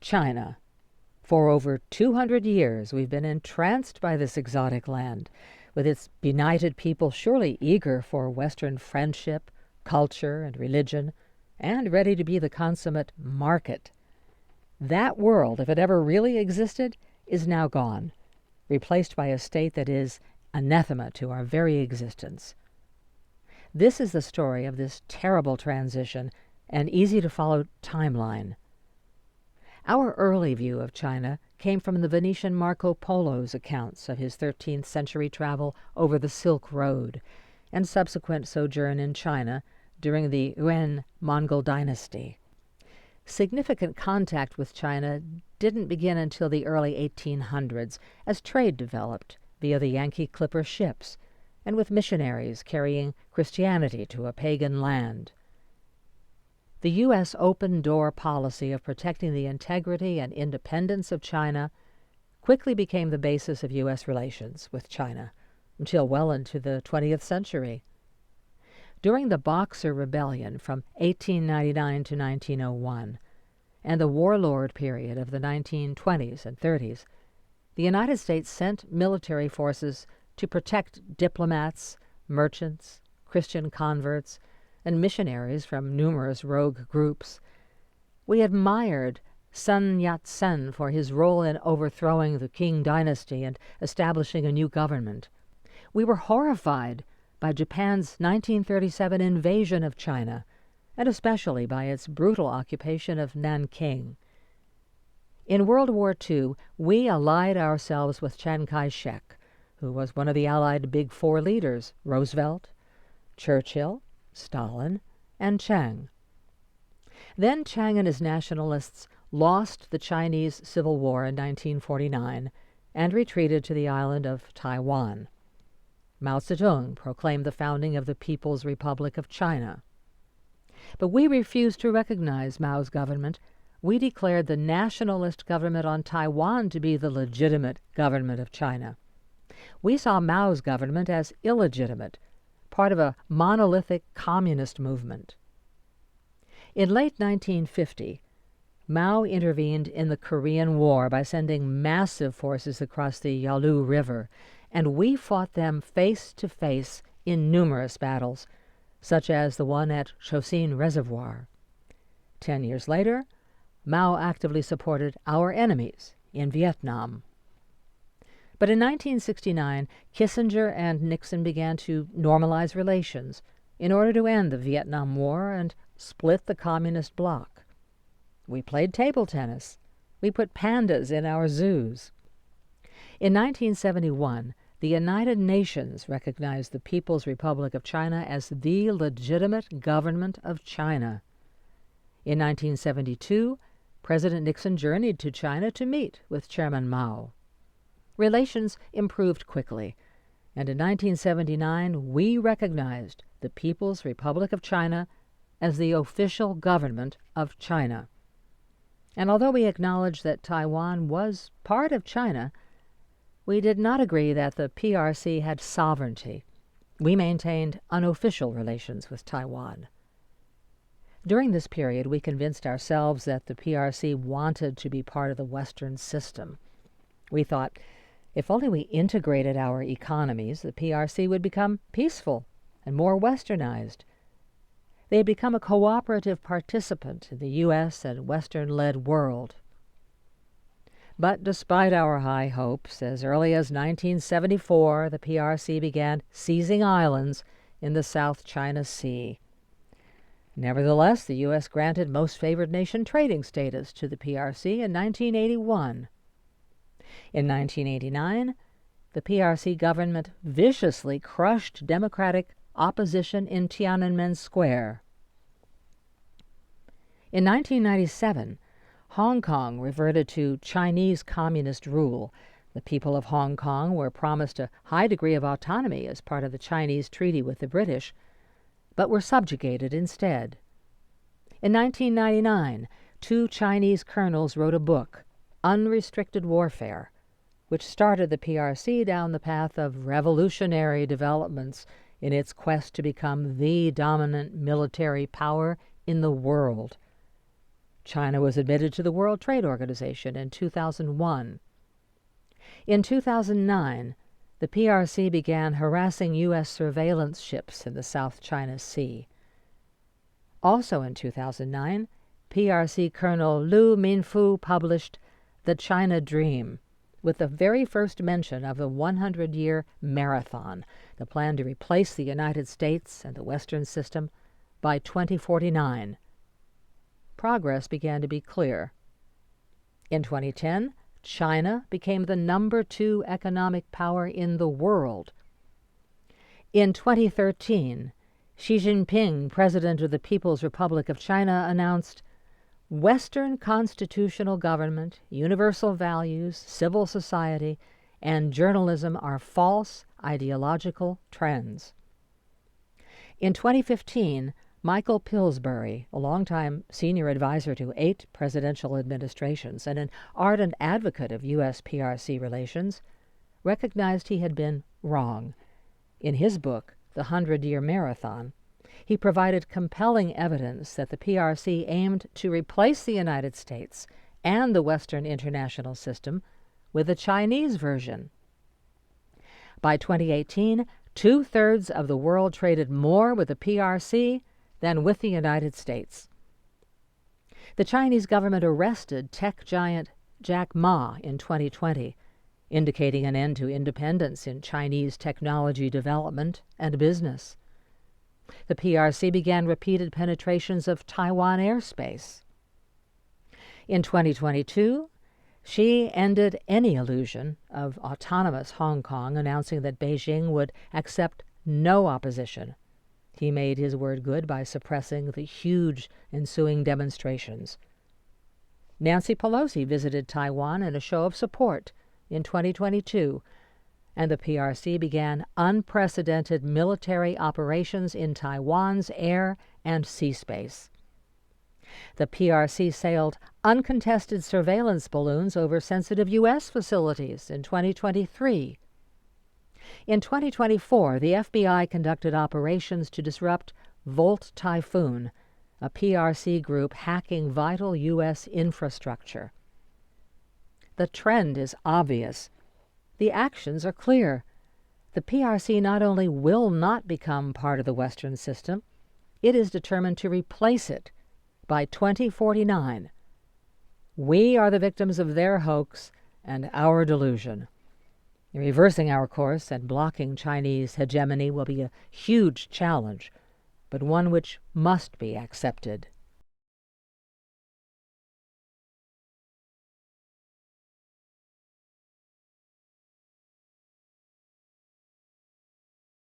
China. For over 200 years, we've been entranced by this exotic land, with its benighted people surely eager for Western friendship, culture, and religion, and ready to be the consummate market. That world, if it ever really existed, is now gone, replaced by a state that is anathema to our very existence. This is the story of this terrible transition, an easy-to-follow timeline. Our early view of China came from the Venetian Marco Polo's accounts of his 13th century travel over the Silk Road and subsequent sojourn in China during the Yuan Mongol dynasty. Significant contact with China didn't begin until the early 1800s as trade developed via the Yankee clipper ships and with missionaries carrying Christianity to a pagan land. The U.S. open-door policy of protecting the integrity and independence of China quickly became the basis of U.S. relations with China until well into the 20th century. During the Boxer Rebellion from 1899 to 1901 and the warlord period of the 1920s and 30s, the United States sent military forces to protect diplomats, merchants, Christian converts, and missionaries from numerous rogue groups. We admired Sun Yat-sen for his role in overthrowing the Qing dynasty and establishing a new government. We were horrified by Japan's 1937 invasion of China, and especially by its brutal occupation of Nanking. In World War II, we allied ourselves with Chiang Kai-shek, who was one of the Allied Big Four leaders, Roosevelt, Churchill, Stalin, and Chiang. Then Chiang and his nationalists lost the Chinese Civil War in 1949 and retreated to the island of Taiwan. Mao Zedong proclaimed the founding of the People's Republic of China. But we refused to recognize Mao's government. We declared the nationalist government on Taiwan to be the legitimate government of China. We saw Mao's government as illegitimate, part of a monolithic communist movement. In late 1950, Mao intervened in the Korean War by sending massive forces across the Yalu River, and we fought them face to face in numerous battles, such as the one at Chosin Reservoir. 10 years later, Mao actively supported our enemies in Vietnam. But in 1969, Kissinger and Nixon began to normalize relations in order to end the Vietnam War and split the communist bloc. We played table tennis. We put pandas in our zoos. In 1971, the United Nations recognized the People's Republic of China as the legitimate government of China. In 1972, President Nixon journeyed to China to meet with Chairman Mao. Relations improved quickly, and in 1979 we recognized the People's Republic of China as the official government of China. And although we acknowledged that Taiwan was part of China, we did not agree that the PRC had sovereignty. We maintained unofficial relations with Taiwan. During this period, we convinced ourselves that the PRC wanted to be part of the Western system. We thought, if only we integrated our economies, the PRC would become peaceful and more westernized. They had become a cooperative participant in the U.S. and Western-led world. But despite our high hopes, as early as 1974, the PRC began seizing islands in the South China Sea. Nevertheless, the U.S. granted Most Favored Nation trading status to the PRC in 1981. In 1989, the PRC government viciously crushed democratic opposition in Tiananmen Square. In 1997, Hong Kong reverted to Chinese communist rule. The people of Hong Kong were promised a high degree of autonomy as part of the Chinese treaty with the British, but were subjugated instead. In 1999, 2 Chinese colonels wrote a book, Unrestricted Warfare, which started the PRC down the path of revolutionary developments in its quest to become the dominant military power in the world. China was admitted to the World Trade Organization in 2001. In 2009, the PRC began harassing U.S. surveillance ships in the South China Sea. Also in 2009, PRC Colonel Lu Minfu published The China Dream, with the very first mention of the 100-year marathon, the plan to replace the United States and the Western system by 2049. Progress began to be clear. In 2010, China became the number 2 economic power in the world. In 2013, Xi Jinping, President of the People's Republic of China, announced, "Western constitutional government, universal values, civil society, and journalism are false ideological trends." In 2015, Michael Pillsbury, a longtime senior advisor to 8 presidential administrations and an ardent advocate of U.S. PRC relations, recognized he had been wrong. In his book, The 100-Year Marathon, he provided compelling evidence that the PRC aimed to replace the United States and the Western international system with a Chinese version. By 2018, 2/3 of the world traded more with the PRC than with the United States. The Chinese government arrested tech giant Jack Ma in 2020, indicating an end to independence in Chinese technology development and business. The PRC began repeated penetrations of Taiwan airspace. In 2022, Xi ended any illusion of autonomous Hong Kong, announcing that Beijing would accept no opposition. He made his word good by suppressing the huge ensuing demonstrations. Nancy Pelosi visited Taiwan in a show of support in 2022, and the PRC began unprecedented military operations in Taiwan's air and sea space. The PRC sailed uncontested surveillance balloons over sensitive U.S. facilities in 2023. In 2024, the FBI conducted operations to disrupt Volt Typhoon, a PRC group hacking vital U.S. infrastructure. The trend is obvious. The actions are clear. The PRC not only will not become part of the Western system, it is determined to replace it by 2049. We are the victims of their hoax and our delusion. Reversing our course and blocking Chinese hegemony will be a huge challenge, but one which must be accepted.